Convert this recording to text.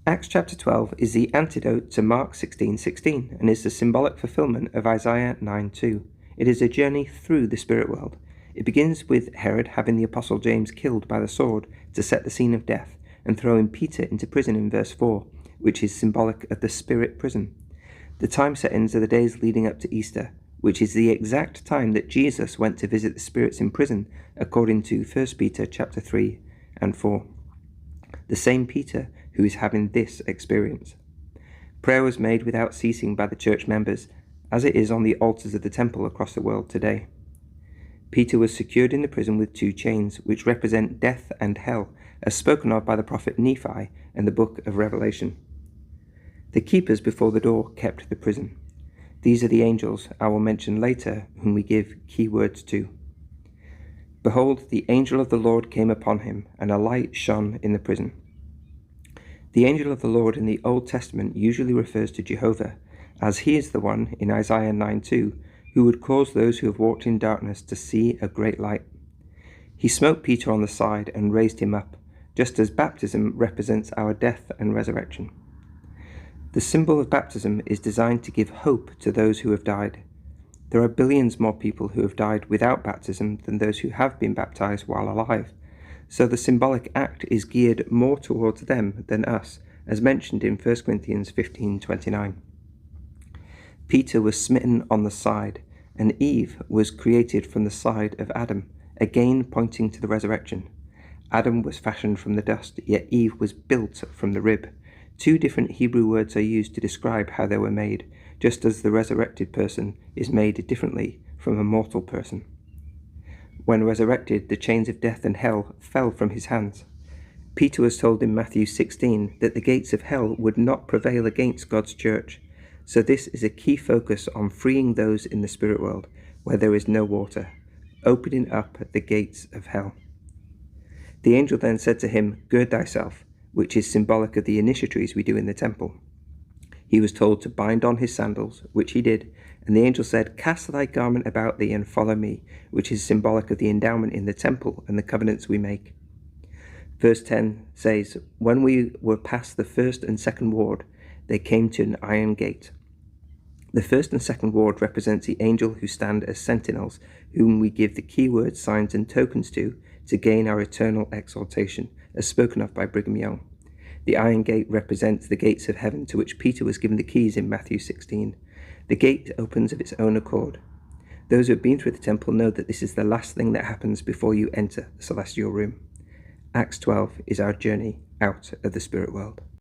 Acts chapter 12 is the antidote to Mark 16:16 and is the symbolic fulfillment of Isaiah 9:2. It is a journey through the spirit world. It begins with Herod having the apostle James killed by the sword to set the scene of death and throwing Peter into prison in verse 4, which is symbolic of the spirit prison. The time settings are the days leading up to Easter, which is the exact time that Jesus went to visit the spirits in prison, according to 1 Peter chapter 3 and 4. The same Peter who is having this experience. Prayer was made without ceasing by the church members, as it is on the altars of the temple across the world today. Peter was secured in the prison with 2 chains, which represent death and hell, as spoken of by the prophet Nephi and the book of Revelation. The keepers before the door kept the prison. These are the angels I will mention later, whom we give key words to. Behold, the angel of the Lord came upon him, and a light shone in the prison. The angel of the Lord in the Old Testament usually refers to Jehovah, as he is the one in Isaiah 9:2 who would cause those who have walked in darkness to see a great light. He smote Peter on the side and raised him up, just as baptism represents our death and resurrection. The symbol of baptism is designed to give hope to those who have died. There are billions more people who have died without baptism than those who have been baptized while alive, so the symbolic act is geared more towards them than us, as mentioned in 1 Corinthians 15:29. Peter was smitten on the side, and Eve was created from the side of Adam, again pointing to the resurrection. Adam was fashioned from the dust, yet Eve was built from the rib. 2 different Hebrew words are used to describe how they were made, just as the resurrected person is made differently from a mortal person. When resurrected, the chains of death and hell fell from his hands. Peter was told in Matthew 16 that the gates of hell would not prevail against God's church, so this is a key focus on freeing those in the spirit world where there is no water, opening up the gates of hell. The angel then said to him, "Gird thyself," which is symbolic of the initiatories we do in the temple. He was told to bind on his sandals, which he did, and the angel said, "Cast thy garment about thee and follow me," which is symbolic of the endowment in the temple and the covenants we make. Verse 10 says, "When we were past the first and second ward, they came to an iron gate." The first and second ward represents the angel who stand as sentinels, whom we give the key words, signs and tokens to gain our eternal exaltation, as spoken of by Brigham Young. The iron gate represents the gates of heaven to which Peter was given the keys in Matthew 16. The gate opens of its own accord. Those who have been through the temple know that this is the last thing that happens before you enter the celestial room. Acts 12 is our journey out of the spirit world.